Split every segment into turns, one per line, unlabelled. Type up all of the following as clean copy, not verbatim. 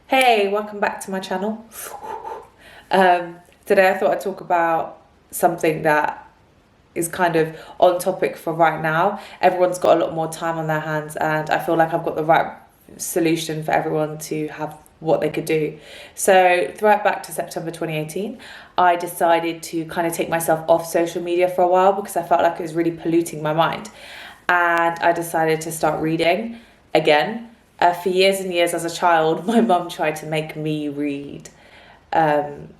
Hey, welcome back to my channel. Today I thought I'd talk about something that is kind of on topic for right now. Everyone's got a lot more time on their hands, and I feel like I've got the right solution for everyone to have what they could do. So throughout back to September 2018, I decided to kind of take myself off social media for a while because I felt like it was really polluting my mind. And I decided to start reading again. For years and years as a child, my mum tried to make me read. And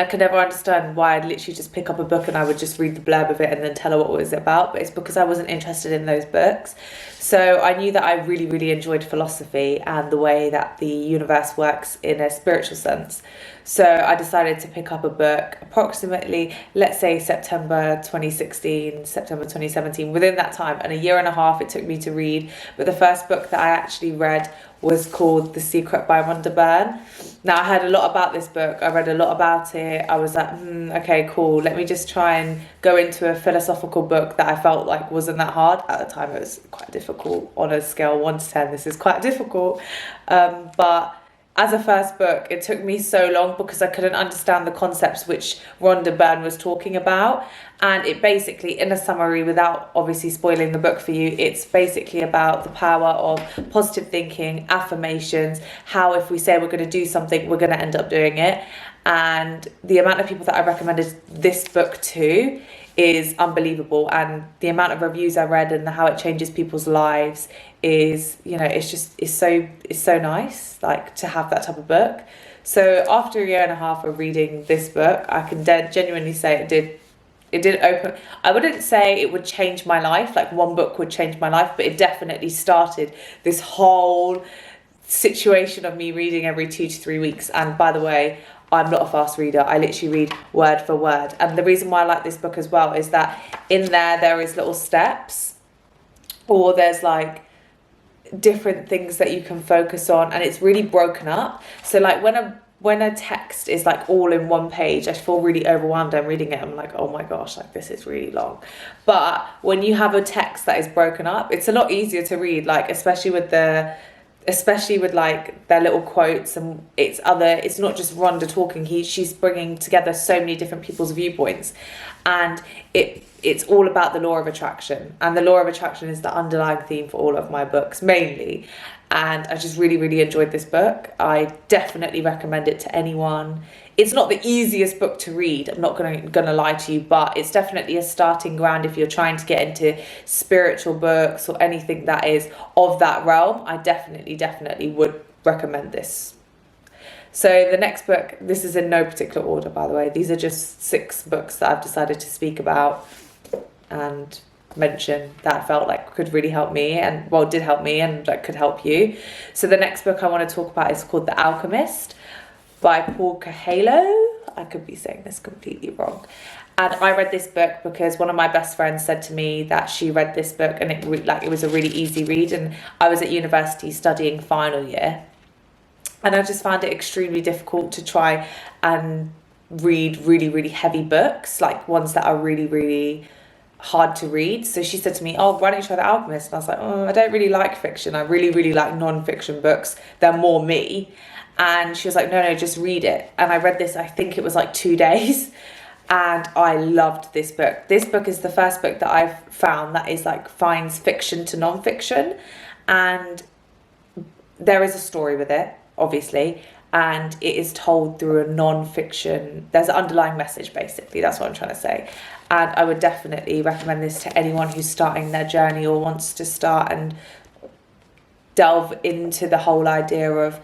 I could never understand why I'd literally just pick up a book and I would just read the blurb of it and then tell her what it was about. But it's because I wasn't interested in those books. So I knew that I really, really enjoyed philosophy and the way that the universe works in a spiritual sense. So I decided to pick up a book approximately, let's say September 2016, September 2017, within that time. And a year and a half it took me to read. But the first book that I actually read was called The Secret by Byrne. Now, I heard a lot about this book. I read a lot about it. I was like, okay, cool. Let me just try and go into a philosophical book that I felt like wasn't that hard. At the time, it was quite difficult. On a scale 1 to 10, this is quite difficult. But as a first book, it took me so long because I couldn't understand the concepts which Byrne was talking about. And it basically, in a summary, without obviously spoiling the book for you, it's basically about the power of positive thinking, affirmations, how if we say we're going to do something, we're going to end up doing it. And the amount of people that I recommended this book to is unbelievable, and the amount of reviews I read and how it changes people's lives is, you know, it's so nice, like, to have that type of book. So after a year and a half of reading this book, I can genuinely say it did open. I wouldn't say it would change my life, like one book would change my life, but it definitely started this whole situation of me reading every 2 to 3 weeks. And by the way, I'm not a fast reader. I literally read word for word. And the reason why I like this book as well is that in there is little steps, or there's like different things that you can focus on, and it's really broken up. So like when a text is like all in one page, I feel really overwhelmed. I'm reading it, I'm like, oh my gosh, like this is really long. But when you have a text that is broken up, it's a lot easier to read, like especially with like their little quotes, and it's not just Rhonda talking. She's bringing together so many different people's viewpoints, and it's all about the law of attraction, and the law of attraction is the underlying theme for all of my books mainly. And I just really, really enjoyed this book. I definitely recommend it to anyone. It's not the easiest book to read, I'm not gonna lie to you, but it's definitely a starting ground if you're trying to get into spiritual books or anything that is of that realm. I definitely would recommend this. So the next book, this is in no particular order, by the way. These are just 6 books that I've decided to speak about and mention that I felt like could really help me, and well, did help me, and that could help you. So the next book I want to talk about is called The Alchemist by Paul Coelho. I could be saying this completely wrong. And I read this book because one of my best friends said to me that she read this book and it was a really easy read, and I was at university studying final year, and I just found it extremely difficult to try and read really, really heavy books, like ones that are really, really hard to read. So she said to me, oh, why don't you try The Alchemist? And I was like, oh, I don't really like fiction. I really, really like non-fiction books. They're more me. And she was like, no, just read it. And I read this, I think it was like 2 days. And I loved this book. This book is the first book that I've found that is like finds fiction to non-fiction. And there is a story with it, obviously. And it is told through a non-fiction, there's an underlying message, basically. That's what I'm trying to say. And I would definitely recommend this to anyone who's starting their journey or wants to start and delve into the whole idea of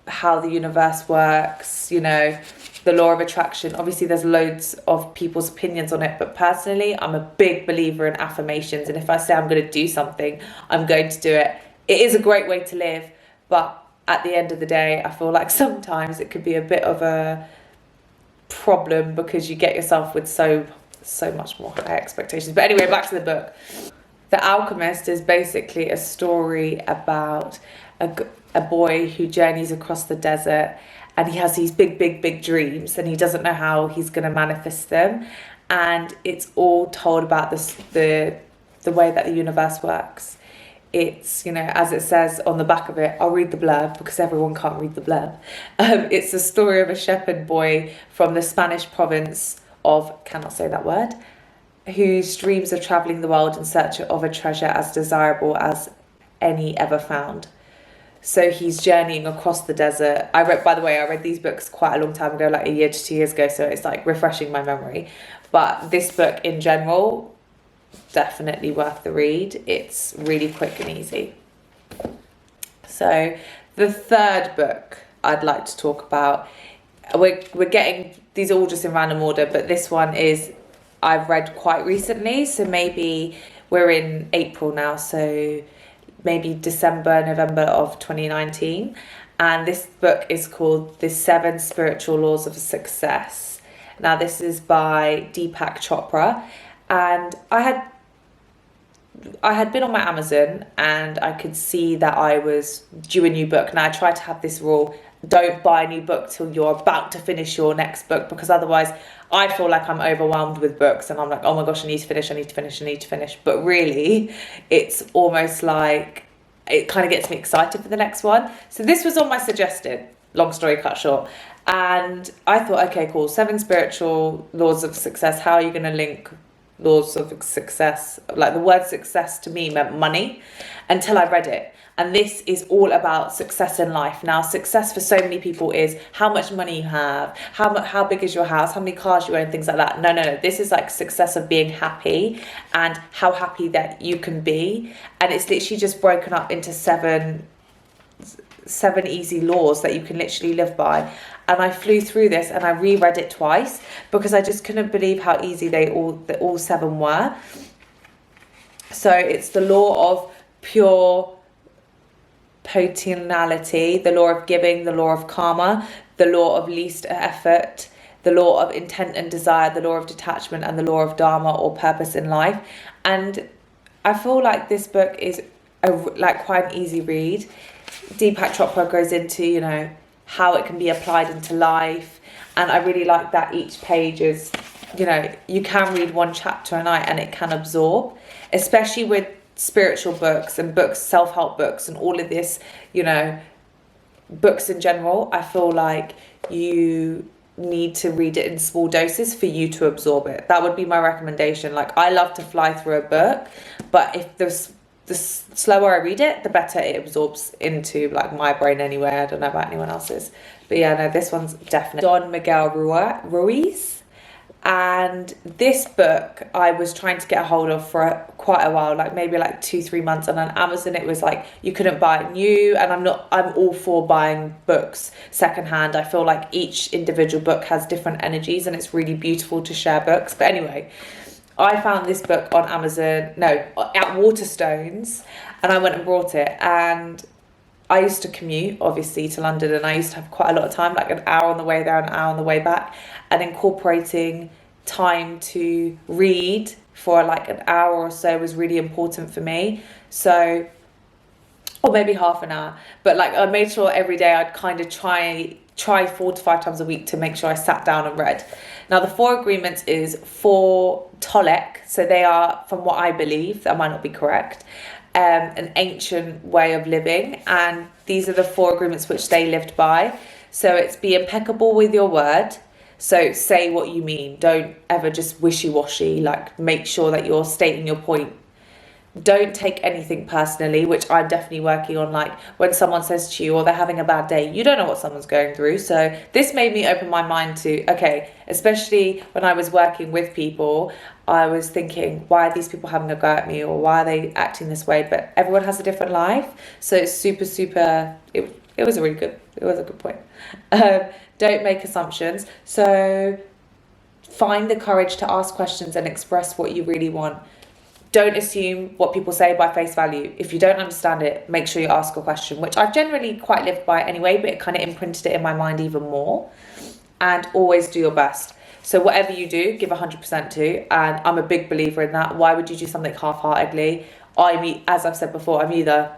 how the universe works, you know, the law of attraction. Obviously, there's loads of people's opinions on it, but personally, I'm a big believer in affirmations. And if I say I'm going to do something, I'm going to do it. It is a great way to live, but at the end of the day, I feel like sometimes it could be a bit of a problem because you get yourself with so much more high expectations. But anyway, back to the book. The Alchemist is basically a story about a boy who journeys across the desert, and he has these big dreams, and he doesn't know how he's going to manifest them. and it's all told about the way that the universe works. It's, you know, as it says on the back of it, I'll read the blurb because everyone can't read the blurb. It's the story of a shepherd boy from the Spanish province of, cannot say that word, whose dreams of travelling the world in search of a treasure as desirable as any ever found. So he's journeying across the desert. I read these books quite a long time ago, like a year to 2 years ago, so it's like refreshing my memory. But this book in general, definitely worth the read. It's really quick and easy. So the third book I'd like to talk about, we're getting these all just in random order, but this one is I've read quite recently, so maybe we're in April now, so maybe December, November of 2019, and this book is called The 7 Spiritual Laws of Success. Now this is by Deepak Chopra, and I had been on my Amazon and I could see that I was due a new book. Now I try to have this rule, don't buy a new book till you're about to finish your next book, because otherwise I feel like I'm overwhelmed with books and I'm like, oh my gosh, I need to finish. But really, it's almost like it kind of gets me excited for the next one. So this was on my suggested, long story cut short. And I thought, okay, cool, 7 spiritual laws of success. How are you going to link laws of success? Like the word success to me meant money until I read it. And this is all about success in life. Now, success for so many people is how much money you have, how big is your house, how many cars you own, things like that. No. This is like success of being happy and how happy that you can be. And it's literally just broken up into seven easy laws that you can literally live by. And I flew through this and I reread it twice because I just couldn't believe how easy all 7 were. So it's the law of pure potenality, the law of giving, the law of karma, the law of least effort, the law of intent and desire, the law of detachment, and the law of dharma or purpose in life. And I feel like this book is quite an easy read. Deepak Chopra goes into, you know, how it can be applied into life, and I really like that each page is, you know, you can read 1 chapter a night and it can absorb, especially with spiritual books and books, self-help books and all of this, you know, books in general. I feel like you need to read it in small doses for you to absorb it. That would be my recommendation. Like, I love to fly through a book, but if the slower I read it, the better it absorbs into like my brain anyway. I don't know about anyone else's, but yeah, no, this one's definitely Don Miguel Ruiz. And this book I was trying to get a hold of for quite a while, like maybe like 2-3 months, and on Amazon it was like you couldn't buy it new. And I'm all for buying books secondhand. I feel like each individual book has different energies and it's really beautiful to share books. But anyway, I found this book on Amazon, at Waterstones, and I went and bought it. And I used to commute, obviously, to London, and I used to have quite a lot of time, like an hour on the way there, an hour on the way back, and incorporating time to read for like an hour or so was really important for me. So, or maybe half an hour, but like I made sure every day I'd kind of try 4 to 5 times a week to make sure I sat down and read. Now, the 4 agreements is 4 Tolek, so they are, from what I believe, that might not be correct, an ancient way of living, and these are the 4 agreements which they lived by. So it's be impeccable with your word. So say what you mean. Don't ever just wishy-washy, like make sure that you're stating your point. Don't take anything personally, which I'm definitely working on. Like when someone says to you, or they're having a bad day, you don't know what someone's going through. So this made me open my mind to, okay, especially when I was working with people, I was thinking, why are these people having a go at me, or why are they acting this way? But everyone has a different life. So it's super, it was a good point. Don't make assumptions. So find the courage to ask questions and express what you really want. Don't assume what people say by face value. If you don't understand it, make sure you ask a question, which I've generally quite lived by anyway, but it kind of imprinted it in my mind even more. And always do your best. So whatever you do, give 100% to. And I'm a big believer in that. Why would you do something half-heartedly? As I've said before, I'm either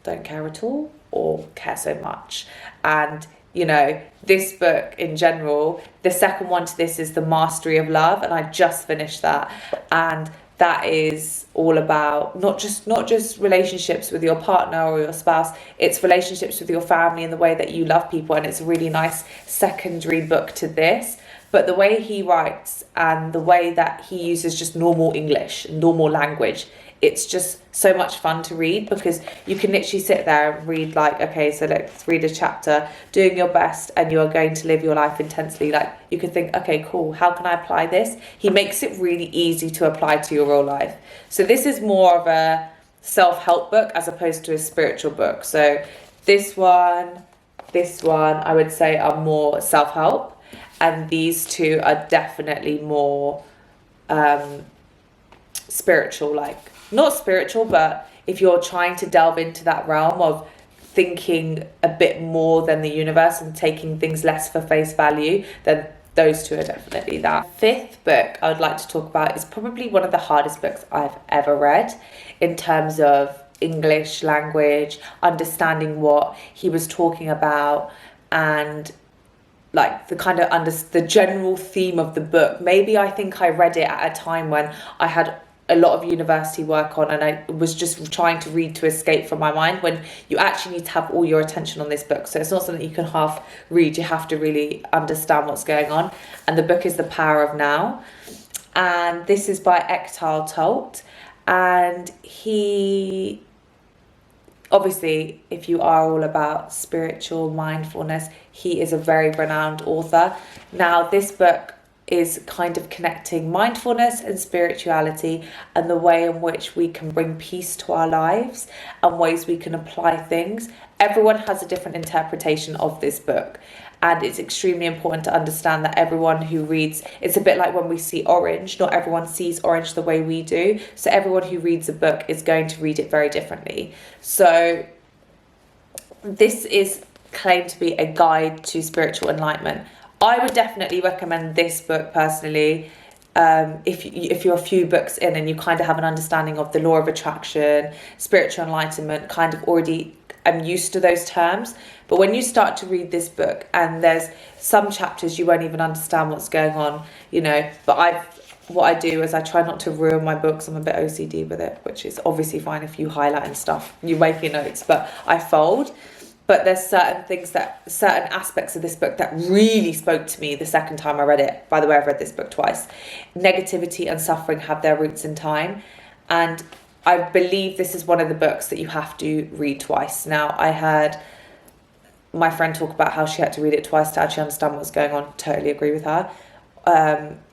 don't care at all or care so much. And you know, this book in general. The second one to this is The Mastery of Love, and I just finished that, and that is all about not just relationships with your partner or your spouse, it's relationships with your family and the way that you love people. And it's a really nice secondary book to this. But the way he writes and the way that he uses just normal English, normal language, it's just so much fun to read, because you can literally sit there and read like, okay, so let's read a chapter, doing your best, and you are going to live your life intensely. Like, you could think, okay, cool, how can I apply this? He makes it really easy to apply to your real life. So this is more of a self-help book as opposed to a spiritual book. So this one, I would say are more self-help, and these two are definitely more spiritual, like, not spiritual, but if you're trying to delve into that realm of thinking a bit more than the universe and taking things less for face value, then those two are definitely that. Fifth book I would like to talk about is probably one of the hardest books I've ever read in terms of English language, understanding what he was talking about, and like the kind of the general theme of the book. Maybe I think I read it at a time when I had a lot of university work on, and I was just trying to read to escape from my mind, when you actually need to have all your attention on this book. So it's not something you can half read, you have to really understand what's going on. And the book is The Power of Now, and this is by Eckhart Tolle. And he, obviously, if you are all about spiritual mindfulness, he is a very renowned author. Now, this book is kind of connecting mindfulness and spirituality, and the way in which we can bring peace to our lives and ways we can apply things. Everyone has a different interpretation of this book, and it's extremely important to understand that everyone who reads, it's a bit like when we see orange, not everyone sees orange the way we do. So everyone who reads a book is going to read it very differently. So this is claimed to be a guide to spiritual enlightenment. I would definitely recommend this book personally, if you're a few books in and you kind of have an understanding of the law of attraction, spiritual enlightenment, kind of already am used to those terms. But when you start to read this book, and there's some chapters you won't even understand what's going on, you know. But what I do is I try not to ruin my books. I'm a bit OCD with it, which is obviously fine if you highlight and stuff, you make your notes, but I fold. But there's certain aspects of this book that really spoke to me the second time I read it. By the way, I've read this book twice. Negativity and suffering have their roots in time. And I believe this is one of the books that you have to read twice. Now, I heard my friend talk about how she had to read it twice to actually understand what's going on. Totally agree with her.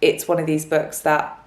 It's one of these books that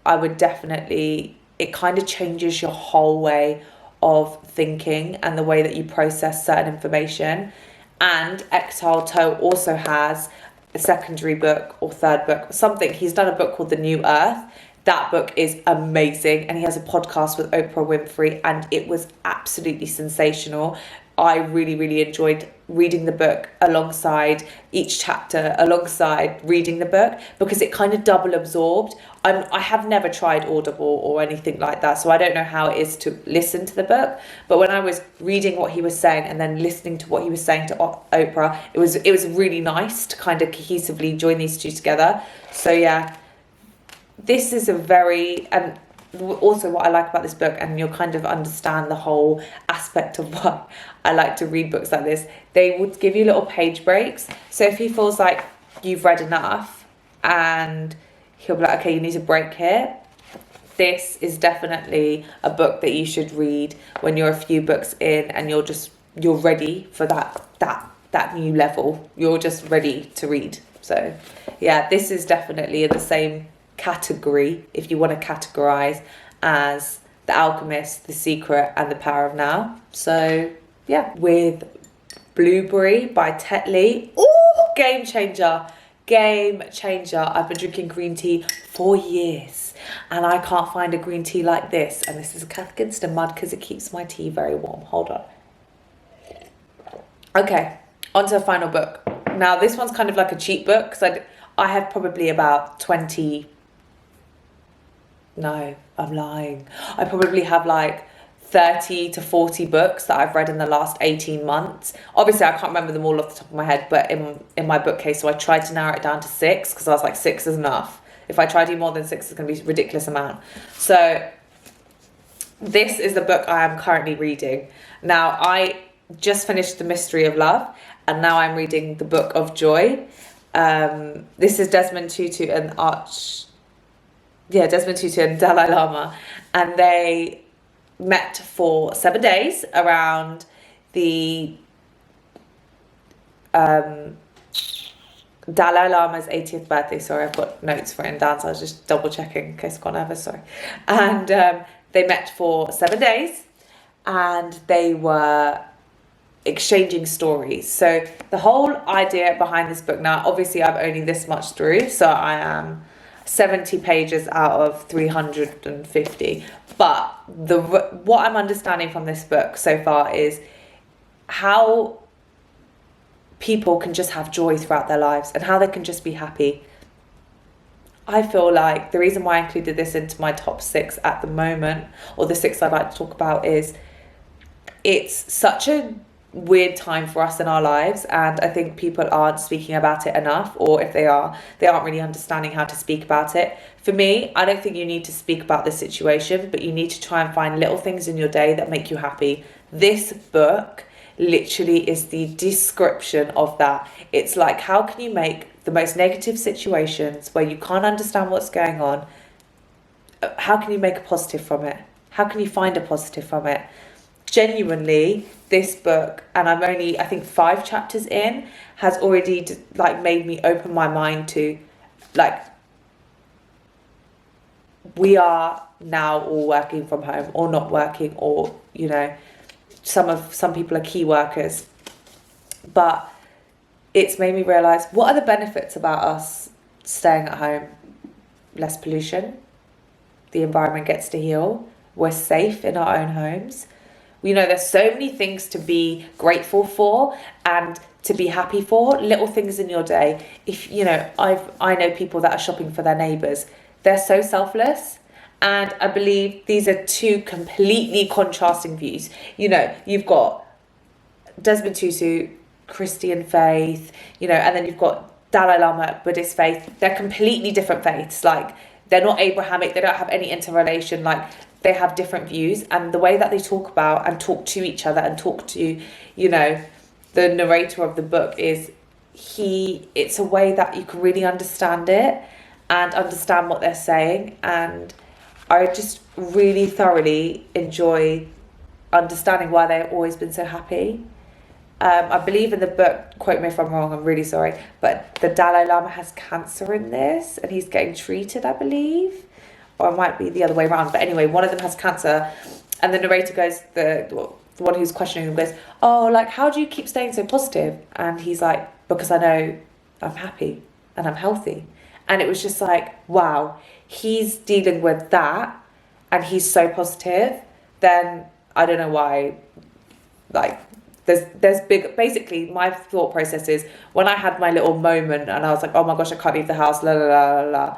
I would definitely, it kind of changes your whole way of thinking and the way that you process certain information. And Eckhart Tolle also has a secondary book or third book, something. He's done a book called The New Earth. That book is amazing, and he has a podcast with Oprah Winfrey, and it was absolutely sensational. I really, really enjoyed reading the book alongside each chapter, alongside reading the book, because it kind of double absorbed. I have never tried Audible or anything like that, so I don't know how it is to listen to the book. But when I was reading what he was saying and then listening to what he was saying to Oprah, it was really nice to kind of cohesively join these two together. So yeah, this is a very, and also what I like about this book, and you'll kind of understand the whole aspect of why I like to read books like this, they would give you little page breaks. So if he feels like you've read enough, and he'll be like, okay, you need a break here, this is definitely a book that you should read when you're a few books in and you're ready for that new level. You're just ready to read. So yeah, this is definitely in the same category, if you want to categorize, as The Alchemist, The Secret, and The Power of Now. So yeah, with Blueberry by Tetley. Ooh, game changer. I've been drinking green tea for years, and I can't find a green tea like this. And this is a against a mud because it keeps my tea very warm. Hold on. Okay, on to the final book. Now, this one's kind of like a cheat book, because I have probably about 20... No, I'm lying. I probably have like 30 to 40 books that I've read in the last 18 months. months. Obviously, I can't remember them all off the top of my head, but in my bookcase, so I tried to narrow it down to 6 because I was like, 6 is enough. If I try to do more than 6, it's going to be a ridiculous amount. So this is the book I am currently reading. Now, I just finished The Mystery of Love, and now I'm reading The Book of Joy. This is Desmond Tutu and Desmond Tutu and Dalai Lama, and they met for 7 days around the Dalai Lama's 80th birthday. Sorry, I've got notes written down, so I was just double checking in case I got nervous, sorry. And they met for 7 days, and they were exchanging stories. So the whole idea behind this book, now obviously I'm only this much through, so I am 70 pages out of 350, but what I'm understanding from this book so far is how people can just have joy throughout their lives and how they can just be happy. I feel like the reason why I included this into my top 6 at the moment, or the 6 I'd like to talk about, is it's such a weird time for us in our lives, and I think people aren't speaking about it enough, or if they are, they aren't really understanding how to speak about it. For me, I don't think you need to speak about this situation, but you need to try and find little things in your day that make you happy. This book literally is the description of that. It's like, how can you make the most negative situations where you can't understand what's going on, how can you make a positive from it? How can you find a positive from it? Genuinely, this book, and I'm only, I think, 5 chapters in, has already like made me open my mind to, like, we are now all working from home or not working, or, you know, some people are key workers, but it's made me realize, what are the benefits about us staying at home? Less pollution, the environment gets to heal, we're safe in our own homes. You know, there's so many things to be grateful for and to be happy for, little things in your day. If, you know, I know people that are shopping for their neighbours. They're so selfless. And I believe these are 2 completely contrasting views. You know, you've got Desmond Tutu, Christian faith, you know, and then you've got Dalai Lama, Buddhist faith. They're completely different faiths. Like, they're not Abrahamic. They don't have any interrelation. Like, they have different views, and the way that they talk about and talk to each other and talk to, you know, the narrator of the book is it's a way that you can really understand it and understand what they're saying. And I just really thoroughly enjoy understanding why they've always been so happy. I believe in the book, quote me if I'm wrong, I'm really sorry, but the Dalai Lama has cancer in this and he's getting treated, I believe. Or it might be the other way around, but anyway, one of them has cancer, and the narrator goes, the one who's questioning him goes, oh, like, how do you keep staying so positive? And he's like, because I know I'm happy and I'm healthy. And it was just like, wow, he's dealing with that and he's so positive. Then I don't know why, like, there's big, basically my thought process is, when I had my little moment and I was like, oh my gosh, I can't leave the house, la la la la la,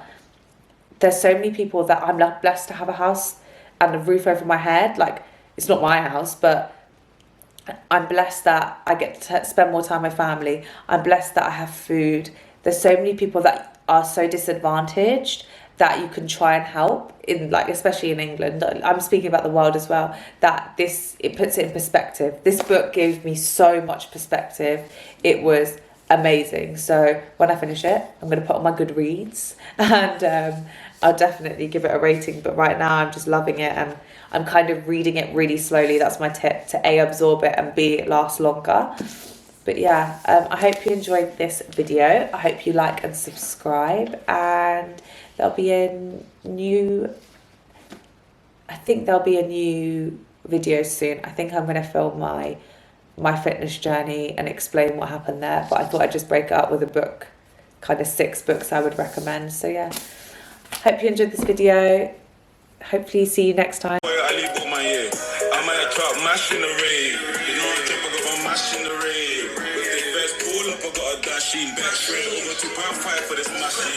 there's so many people that I'm blessed to have a house and a roof over my head. Like, it's not my house, but I'm blessed that I get to spend more time with family. I'm blessed that I have food. There's so many people that are so disadvantaged that you can try and help, in, like, especially in England. I'm speaking about the world as well, that it puts it in perspective. This book gave me so much perspective. It was amazing. So when I finish it, I'm going to put on my Goodreads and I'll definitely give it a rating. But right now I'm just loving it, and I'm kind of reading it really slowly. That's my tip, to A, absorb it, and B, it lasts longer. But yeah, I hope you enjoyed this video. I hope you like and subscribe, and there'll be a new video soon. I think I'm going to film my fitness journey and explain what happened there, but I thought I'd just break it up with a book, kind of 6 books I would recommend. So yeah, hope you enjoyed this video. Hopefully see you next time.